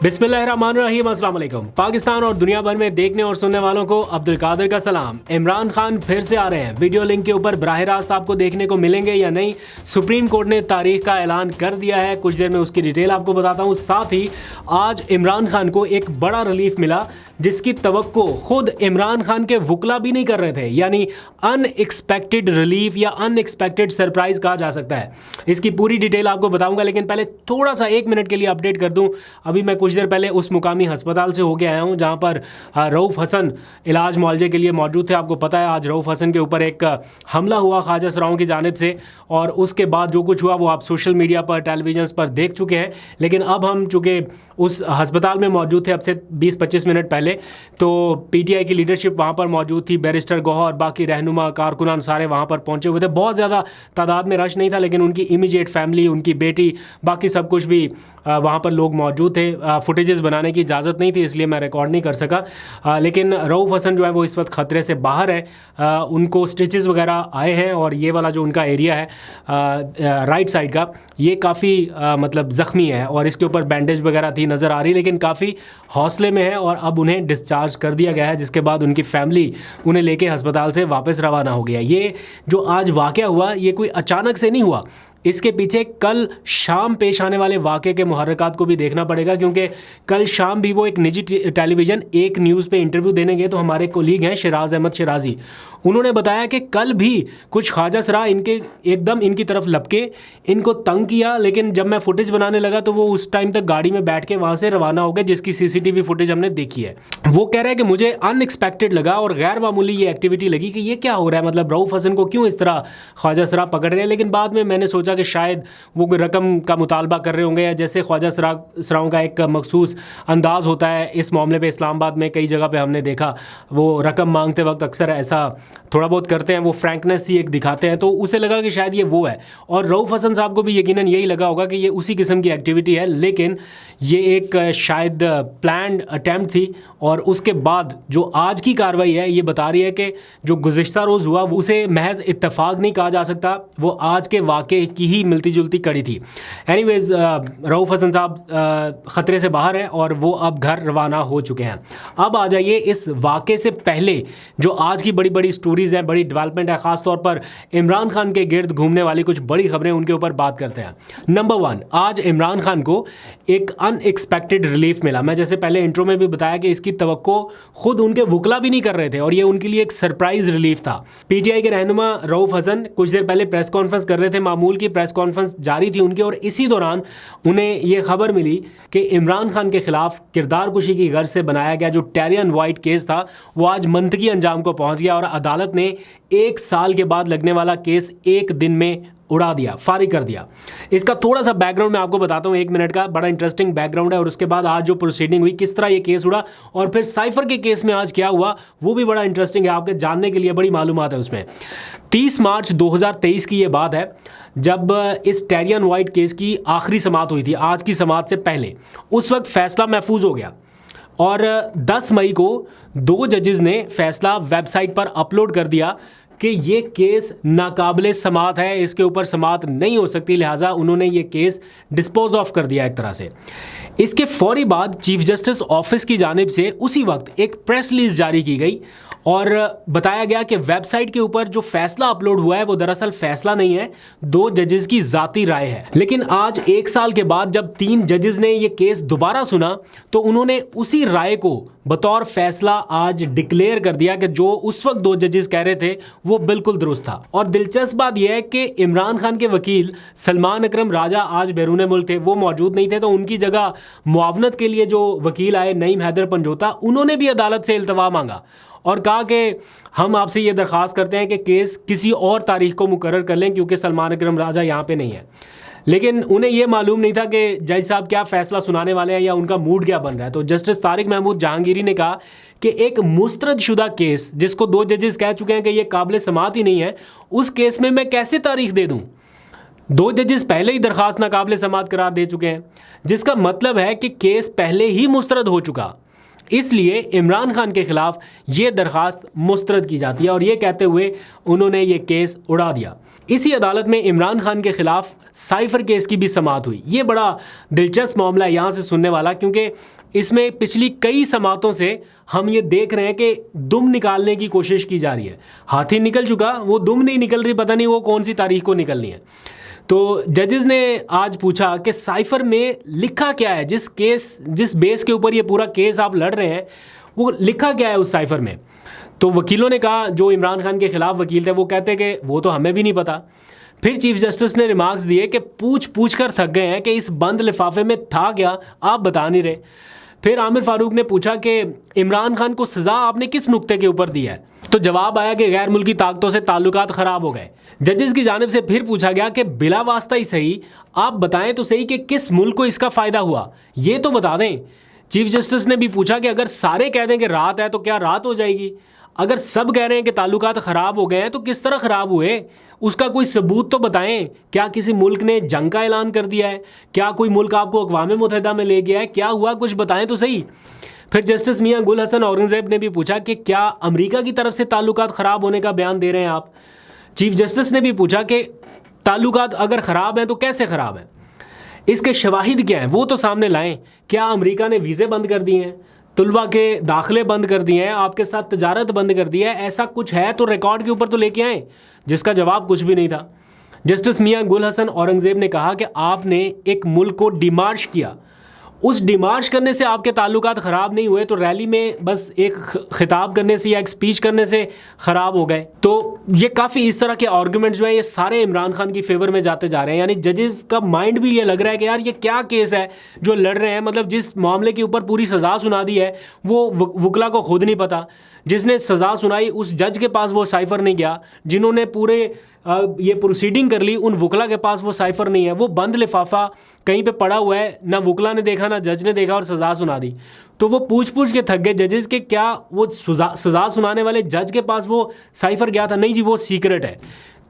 बिस्मिल्लाहिर्रहमानिर्रहीम, अस्सलाम वालेकुम। पाकिस्तान और दुनिया भर में देखने और सुनने वालों को अब्दुल कादिर का सलाम। इमरान खान फिर से आ रहे हैं। वीडियो लिंक के ऊपर बराह रास्त आपको देखने को मिलेंगे या नहीं, सुप्रीम कोर्ट ने तारीख का ऐलान कर दिया है। कुछ देर में उसकी डिटेल आपको बताता हूँ। साथ ही आज इमरान खान को एक बड़ा रिलीफ मिला जिसकी तवक्को खुद इमरान खान के वकला भी नहीं कर रहे थे, यानी अनएक्सपेक्टेड रिलीफ या अनएक्सपेक्टेड सरप्राइज कहा जा सकता है। इसकी पूरी डिटेल आपको बताऊंगा, लेकिन पहले थोड़ा सा 1 मिनट के लिए अपडेट कर दूं। अभी मैं कुछ देर पहले उस मुकामी अस्पताल से होके आया हूं जहां पर रऊफ़ हसन इलाज मुआवजे के लिए मौजूद थे। आपको पता है आज रऊफ़ हसन के ऊपर एक हमला हुआ ख्वाजा सराओं की जानिब से, और उसके बाद जो कुछ हुआ वो आप सोशल मीडिया पर, टेलीविजन पर देख चुके हैं। लेकिन अब हम चूँकि उस अस्पताल में मौजूद थे अब से 20-25 मिनट पहले, तो पीटीआई की लीडरशिप वहाँ पर मौजूद थी। बैरिस्टर गौहर, बाकी रहनुमा कारकुनान सारे वहाँ पर पहुँचे हुए थे। बहुत ज़्यादा तादाद में रश नहीं था, लेकिन उनकी इमीडिएट फैमिली, उनकी बेटी, बाकी सब कुछ भी वहाँ पर लोग मौजूद थे। फुटेजेस बनाने की इजाज़त नहीं थी, इसलिए मैं रिकॉर्ड नहीं कर सका। लेकिन रऊफ़ हसन जो है वो इस वक्त ख़तरे से बाहर है। उनको स्टिचेस वगैरह आए हैं, और ये वाला जो उनका एरिया है राइट साइड का, ये काफ़ी मतलब ज़ख्मी है, और इसके ऊपर बैंडेज वगैरह थी नज़र आ रही, लेकिन काफ़ी हौसले में है। और अब उन्हें डिस्चार्ज कर दिया गया है, जिसके बाद उनकी फैमिली उन्हें लेके अस्पताल से वापस रवाना हो गया। ये जो आज वाक़या हुआ ये कोई अचानक से नहीं हुआ, इसके पीछे कल शाम पेश आने वाले वाक़े के मुहर्रकात को भी देखना पड़ेगा, क्योंकि कल शाम भी वो एक निजी टेलीविज़न एक न्यूज़ पे इंटरव्यू देने गए। तो हमारे कोलीग हैं शिराज अहमद शिराजी, उन्होंने बताया कि कल भी कुछ ख्वाजा सरा इनके एकदम इनकी तरफ लपके, इनको तंग किया, लेकिन जब मैं फुटेज बनाने लगा तो वो उस टाइम तक गाड़ी में बैठ के वहाँ से रवाना हो गए, जिसकी सीसीटीवी फुटेज हमने देखी है। वो कह रहे हैं कि मुझे अनएक्सपेक्टेड लगा और गैर मामूली ये एक्टिविटी लगी कि ये क्या हो रहा है, मतलब रऊफ़ हसन को क्यों इस तरह ख्वाजा सरा पकड़ रहे हैं। लेकिन बाद में मैंने सोचा कि शायद वो कोई रकम का मुतालबा कर रहे होंगे, या जैसे ख्वाजा सराओं का एक मखसूस अंदाज़ होता है इस मामले पे। इस्लामाबाद में कई जगह पे हमने देखा वो रकम मांगते वक्त अक्सर ऐसा थोड़ा बहुत करते हैं, वो फ्रैंकनेस ही एक दिखाते हैं, तो उसे लगा कि शायद ये वो है। और रऊफ़ हसन साहब को भी यकीनन यही लगा होगा कि ये उसी किस्म की एक्टिविटी है, लेकिन ये एक शायद प्लान्ड अटैम्प्ट थी। और उसके बाद जो आज की कार्रवाई है ये बता रही है कि जो गुज़िश्ता रोज़ हुआ उसे महज इत्तफाक नहीं कहा जा सकता, वो आज के वाक़े की ही मिलती जुलती कड़ी थी। एनीवेज़ रऊफ़ हसन साहब ख़तरे से बाहर हैं और वो अब घर रवाना हो चुके हैं। अब आ जाइए इस वाक़े से पहले जो आज की बड़ी बड़ी स्टोरीज़ हैं, बड़ी डेवलपमेंट है, ख़ास तौर पर इमरान खान के गिर्द घूमने वाली कुछ बड़ी खबरें, उनके ऊपर बात करते हैं। नंबर 1, आज इमरान खान को एक अनएक्सपेक्टेड रिलीफ मिला। मैं जैसे पहले इंट्रो में भी बताया कि इसकी तवक्को खुद उनके वकला भी नहीं कर रहे थे, और ये उनके लिए एक सरप्राइज रिलीफ था। पीटीआई के रहनुमा रऊफ़ हसन कुछ देर पहले प्रेस कॉन्फ्रेंस कर रहे थे, मामूल की प्रेस कॉन्फ्रेंस जारी थी उनकी, और इसी दौरान उन्हें ये खबर मिली कि इमरान खान के खिलाफ किरदार कुशी की गर्ज से बनाया गया जो टेरियन वाइट केस था वो आज मंतकी अंजाम को पहुंच गया, और अदालत ने 1 साल के बाद लगने वाला केस 1 दिन में उड़ा दिया, फारिग कर दिया। इसका थोड़ा सा बैकग्राउंड मैं आपको बताता हूँ, 1 मिनट का बड़ा इंटरेस्टिंग बैकग्राउंड है, और उसके बाद आज जो प्रोसीडिंग हुई, किस तरह ये केस उड़ा, और फिर साइफर के केस में आज क्या हुआ वो भी बड़ा इंटरेस्टिंग है, आपके जानने के लिए बड़ी मालूमात है उसमें। 30 मार्च 2023 की ये बात है जब इस टेरियन वाइट केस की आखिरी समाअत हुई थी, आज की समाअत से पहले। उस वक्त फैसला महफूज हो गया, और 10 मई को 2 जजेस ने फैसला वेबसाइट पर अपलोड कर दिया कि ये केस नाकाबिले समाअत है, इसके ऊपर समाअत नहीं हो सकती, लिहाजा उन्होंने ये केस डिस्पोज ऑफ कर दिया एक तरह से। इसके फौरी बाद चीफ जस्टिस ऑफिस की जानिब से उसी वक्त एक प्रेस रिलीज जारी की गई, और बताया गया कि वेबसाइट के ऊपर जो फैसला अपलोड हुआ है वो दरअसल फैसला नहीं है, 2 जजेस की ज़ाती राय है। लेकिन आज 1 साल के बाद जब 3 जजेस ने ये केस दोबारा सुना तो उन्होंने उसी राय को बतौर फैसला आज डिक्लेयर कर दिया कि जो उस वक्त 2 जजेस कह रहे थे वो बिल्कुल दुरुस्त था। और दिलचस्प बात यह है कि इमरान खान के वकील सलमान अकरम राजा आज बैरून मुल्क थे, वो मौजूद नहीं थे, तो उनकी जगह मुआवनत के लिए जो वकील आए नईम हैदर पंजोता, उन्होंने भी अदालत से इल्तवा मांगा और कहा कि हम आपसे ये दरख्वास्त करते हैं कि केस किसी और तारीख को मुकर्रर कर लें, क्योंकि सलमान अकरम राजा यहाँ पे नहीं है। लेकिन उन्हें यह मालूम नहीं था कि जज साहब क्या फैसला सुनाने वाले हैं या उनका मूड क्या बन रहा है। तो जस्टिस तारिक महमूद जहांगीरी ने कहा कि एक मुस्तरदशुदा केस जिसको 2 जजेस कह चुके हैं कि ये काबिल समाअत ही नहीं है, उस केस में मैं कैसे तारीख दे दूँ। 2 जजेस पहले ही दरख्वास्त नाकाबिल समाअत करार दे चुके हैं, जिसका मतलब है कि केस पहले ही मुस्तरद हो चुका। इसलिए इमरान खान के खिलाफ ये दरख्वास्त मुस्तरद की जाती है, और ये कहते हुए उन्होंने ये केस उड़ा दिया। इसी अदालत में इमरान खान के खिलाफ साइफर केस की भी समाअत हुई। ये बड़ा दिलचस्प मामला है यहाँ से सुनने वाला, क्योंकि इसमें पिछली कई समाअतों से हम ये देख रहे हैं कि दुम निकालने की कोशिश की जा रही है। हाथी निकल चुका, वो दुम नहीं निकल रही, पता नहीं वो कौन सी तारीख को निकलनी है। तो जजेस ने आज पूछा कि साइफर में लिखा क्या है, जिस बेस के ऊपर ये पूरा केस आप लड़ रहे हैं वो लिखा क्या है उस साइफर में। तो वकीलों ने कहा, जो इमरान खान के खिलाफ वकील थे वो कहते कि वो तो हमें भी नहीं पता। फिर चीफ जस्टिस ने रिमार्क्स दिए कि पूछ कर थक गए हैं कि इस बंद लिफाफे में था क्या, आप बता नहीं रहे। फिर आमिर फारूक ने पूछा कि इमरान खान को सज़ा आपने किस नुक्ते के ऊपर दी है। तो जवाब आया कि गैर मुल्की ताकतों से ताल्लुकात ख़राब हो गए। जजेस की जानिब से फिर पूछा गया कि बिला वास्ता ही सही, आप बताएं तो सही कि किस मुल्क को इसका फ़ायदा हुआ, ये तो बता दें। चीफ जस्टिस ने भी पूछा कि अगर सारे कह दें कि रात है तो क्या रात हो जाएगी? अगर सब कह रहे हैं कि ताल्लुकात ख़राब हो गए हैं तो किस तरह ख़राब हुए, उसका कोई सबूत तो बताएं। क्या किसी मुल्क ने जंग का ऐलान कर दिया है? क्या कोई मुल्क आपको अक़वाम मुत्तहिदा में ले गया है? क्या हुआ, कुछ बताएं तो सही। फिर जस्टिस मियां गुल हसन औरंगज़ेब ने भी पूछा कि क्या अमेरिका की तरफ से ताल्लुकात ख़राब होने का बयान दे रहे हैं आप? चीफ जस्टिस ने भी पूछा कि ताल्लुकात अगर ख़राब हैं तो कैसे ख़राब हैं, इसके शवाहिद क्या हैं, वो तो सामने लाएं। क्या अमेरिका ने वीज़े बंद कर दिए हैं, तुलबा के दाखिले बंद कर दिए हैं, आपके साथ तजारत बंद कर दी है? ऐसा कुछ है तो रिकॉर्ड के ऊपर तो लेके आएँ। जिसका जवाब कुछ भी नहीं था। जस्टिस मियां गुल हसन औरंगज़ेब ने कहा कि आपने एक मुल्क को डिमार्श किया, उस डिमार्श करने से आपके ताल्लुकात ख़राब नहीं हुए, तो रैली में बस एक खिताब करने से या एक स्पीच करने से ख़राब हो गए। तो ये काफ़ी इस तरह के आर्गूमेंट्स जो हैं ये सारे इमरान खान की फेवर में जाते जा रहे हैं। यानी जजेस का माइंड भी ये लग रहा है कि यार ये क्या केस है जो लड़ रहे हैं। मतलब जिस मामले के ऊपर पूरी सज़ा सुना दी है वो वकला को खुद नहीं पता, जिसने सज़ा सुनाई उस जज के पास वो साइफर नहीं गया, जिन्होंने पूरे ये प्रोसीडिंग कर ली उन वकला के पास वो साइफर नहीं है, वो बंद लिफाफा कहीं पे पड़ा हुआ है, ना वकला ने देखा ना जज ने देखा और सज़ा सुना दी। तो वो पूछ के थक गए जजेस के, क्या वो सज़ा सुनाने वाले जज के पास वो साइफर गया था? नहीं जी, वो सीक्रेट है।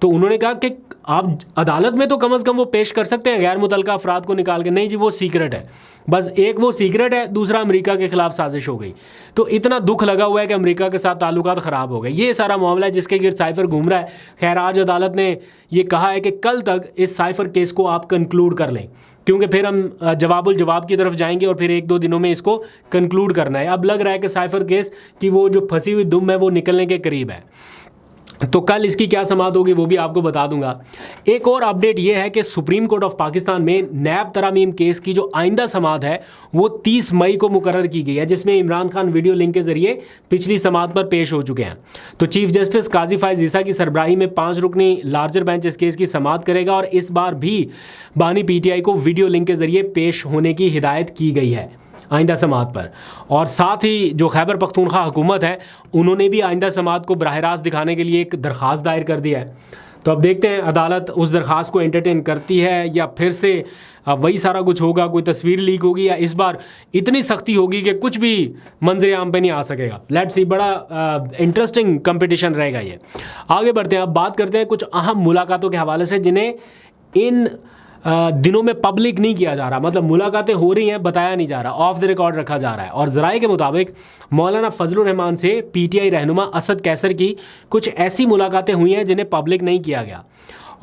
तो उन्होंने कहा कि आप अदालत में तो कम से कम वो पेश कर सकते हैं गैर मुतल्लका अफराद को निकाल के। नहीं जी, वो सीक्रेट है। बस एक वो सीक्रेट है, दूसरा अमेरिका के खिलाफ साजिश हो गई। तो इतना दुख लगा हुआ है कि अमेरिका के साथ ताल्लुकात ख़राब हो गए। ये सारा मामला है जिसके गिर्द साइफर घूम रहा है। खैर आज अदालत ने ये कहा है कि कल तक इस साइफर केस को आप कंक्लूड कर लें, क्योंकि फिर हम जवाबुल जवाब की तरफ जाएंगे और फिर 1-2 दिनों में इसको कंक्लूड करना है। अब लग रहा है कि साइफर केस की वो जो फंसी हुई दुम है वो निकलने के करीब है। तो कल इसकी क्या समाअत होगी वो भी आपको बता दूंगा। एक और अपडेट ये है कि सुप्रीम कोर्ट ऑफ पाकिस्तान में नैब तरामीम केस की जो आइंदा समाअत है वो 30 मई को मुकर्रर की गई है, जिसमें इमरान खान वीडियो लिंक के जरिए पिछली समाअत पर पेश हो चुके हैं। तो चीफ जस्टिस काजी फायज ईसा की सरबराही में 5 रुकनी लार्जर बेंच इस केस की समाअत करेगा और इस बार भी बानी PTI को वीडियो लिंक के जरिए पेश होने की हिदायत की गई है आइंदा समाअत पर। और साथ ही जो खैबर पख्तूनख्वा हुकूमत है उन्होंने भी आइंदा समाअत को बराह रास्त दिखाने के लिए एक दरख्वास्त दायर कर दिया है। तो अब देखते हैं अदालत उस दरख्वास्त को एंटरटेन करती है या फिर से वही सारा कुछ होगा, कोई तस्वीर लीक होगी या इस बार इतनी सख्ती होगी कि कुछ भी मंजर आम पे नहीं आ सकेगा। लेट्स सी, बड़ा इंटरेस्टिंग कंपटीशन रहेगा ये। आगे बढ़ते हैं, अब बात करते हैं कुछ अहम मुलाकातों के हवाले से जिन्हें इन दिनों में पब्लिक नहीं किया जा रहा। मतलब मुलाकातें हो रही हैं, बताया नहीं जा रहा, ऑफ द रिकॉर्ड रखा जा रहा है। और ज़राए के मुताबिक मौलाना फजलुर रहमान से PTI रहनुमा असद कैसर की कुछ ऐसी मुलाकातें हुई हैं जिन्हें पब्लिक नहीं किया गया।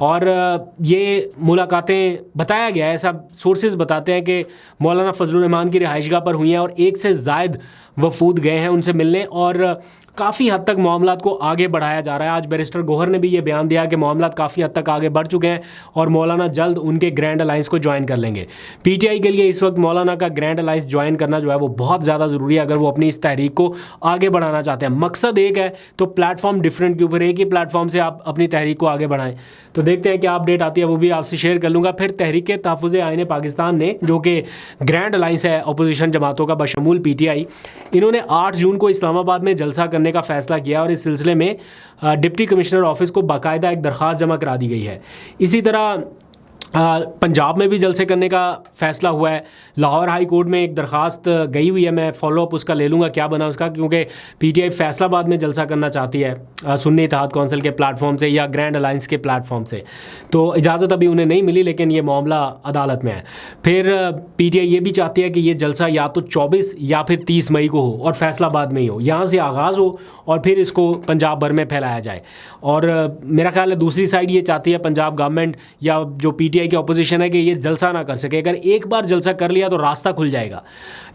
और ये मुलाकातें बताया गया है, ऐसा सोर्सेज बताते हैं कि मौलाना फजलुर रहमान की रिहाइशगाह पर हुई हैं और 1 से ज़ायद वफूद गए हैं उनसे मिलने और काफ़ी हद तक मामलात को आगे बढ़ाया जा रहा है। आज बैरिस्टर गोहर ने भी ये बयान दिया कि मामलात काफ़ी हद तक आगे बढ़ चुके हैं और मौलाना जल्द उनके ग्रैंड अलाइंस को ज्वाइन कर लेंगे। PTI के लिए इस वक्त मौलाना का ग्रैंड अलाइंस ज्वाइन करना जो है वो बहुत ज़्यादा ज़रूरी है अगर वो अपनी इस तहरीक को आगे बढ़ाना चाहते हैं। मकसद एक है तो प्लेटफॉर्म डिफरेंट के ऊपर एक ही प्लेटफॉर्म से आप अपनी तहरीक को आगे बढ़ाएं। तो देखते हैं क्या अपडेट आती है, वो भी आपसे शेयर कर लूँगा। फिर तहरीक तहफ़्फ़ुज़ आईन पाकिस्तान ने, जो कि ग्रैंड अलाइंस है अपोजिशन जमातों का बशमूल PTI, इन्होंने 8 जून को इस्लामाबाद में जलसा करने का फ़ैसला किया और इस सिलसिले में डिप्टी कमिश्नर ऑफिस को बाकायदा एक दरख्वास्त जमा करा दी गई है। इसी तरह पंजाब में भी जलसे करने का फैसला हुआ है। लाहौर हाई कोर्ट में एक दरख्वास्त गई हुई है, मैं फॉलोअप उसका ले लूँगा क्या बना उसका, क्योंकि पीटीआई फैसलाबाद में जलसा करना चाहती है सुन्नी इत्तेहाद कौंसिल के प्लेटफॉर्म से या ग्रैंड अलायंस के प्लेटफॉर्म से, तो इजाज़त अभी उन्हें नहीं मिली, लेकिन ये मामला अदालत में है। फिर पीटीआई ये भी चाहती है कि ये जलसा या तो 24 या फिर 30 मई को हो और फैसलाबाद में ही हो, यहाँ से आगाज़ हो और फिर इसको पंजाब भर में फैलाया जाए। और मेरा ख्याल है दूसरी साइड ये चाहती है पंजाब गवर्नमेंट या जो पीटीआई की अपोजिशन है कि ये जलसा ना कर सके। अगर एक बार जलसा कर लिया तो रास्ता खुल जाएगा।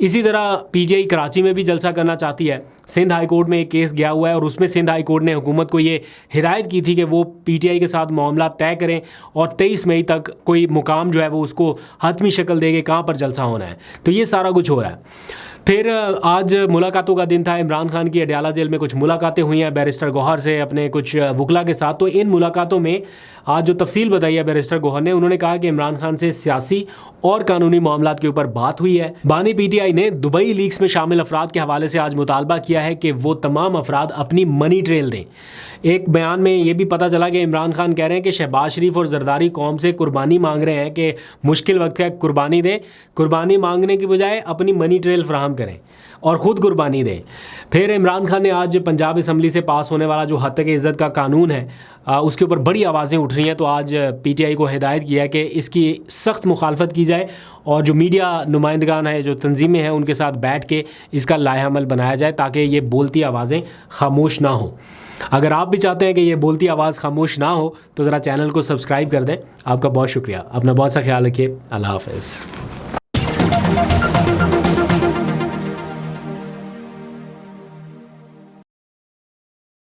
इसी तरह पीटीआई कराची में भी जलसा करना चाहती है। सिंध हाई कोर्ट में एक केस गया हुआ है और उसमें सिंध हाई कोर्ट ने हुकूमत को ये हिदायत की थी कि वो पीटीआई के साथ मामला तय करें और 23 मई तक कोई मुकाम जो है वो उसको हतमी शक्ल देंगे कहाँ पर जलसा होना है। तो ये सारा कुछ हो रहा है। फिर आज मुलाकातों का दिन था। इमरान खान की अडयाला जेल में कुछ मुलाकातें हुई हैं बैरिस्टर गौहर से अपने कुछ वकला के साथ। तो इन मुलाकातों में आज जो तफसील बताई है बैरिस्टर गौहर ने, उन्होंने कहा कि इमरान खान से सियासी और कानूनी मामलात के ऊपर बात हुई है। बानी पीटीआई ने दुबई लीक्स में शामिल अफराद के हवाले से आज मुतालबा किया है कि वो तमाम अफराद अपनी मनी ट्रेल दें। एक बयान में ये भी पता चला कि इमरान खान कह रहे हैं कि शहबाज शरीफ और जरदारी कौम से कुर्बानी मांग रहे हैं कि मुश्किल वक्त है कुर्बानी दें, कुर्बानी मांगने की बजाय अपनी मनी ट्रेल फराहम करें और ख़ुद कुर्बानी दें। फिर इमरान खान ने आज पंजाब असम्बली से पास होने वाला जो हत्या की इज़्ज़त का कानून है उसके ऊपर बड़ी आवाज़ें उठ रही हैं। तो आज पीटीआई को हिदायत किया है कि इसकी सख्त मुखालफत की जाए और जो मीडिया नुमाइंदगान है, जो तंजीमें हैं, उनके साथ बैठ के इसका लाहेअमल बनाया जाए ताकि ये बोलती आवाज़ें खामोश ना हो। अगर आप भी चाहते हैं कि ये बोलती आवाज़ खामोश ना हो तो ज़रा चैनल को सब्सक्राइब कर दें। आपका बहुत शुक्रिया। अपना बहुत सा ख्याल रखिए। अल्लाह हाफ़िज़।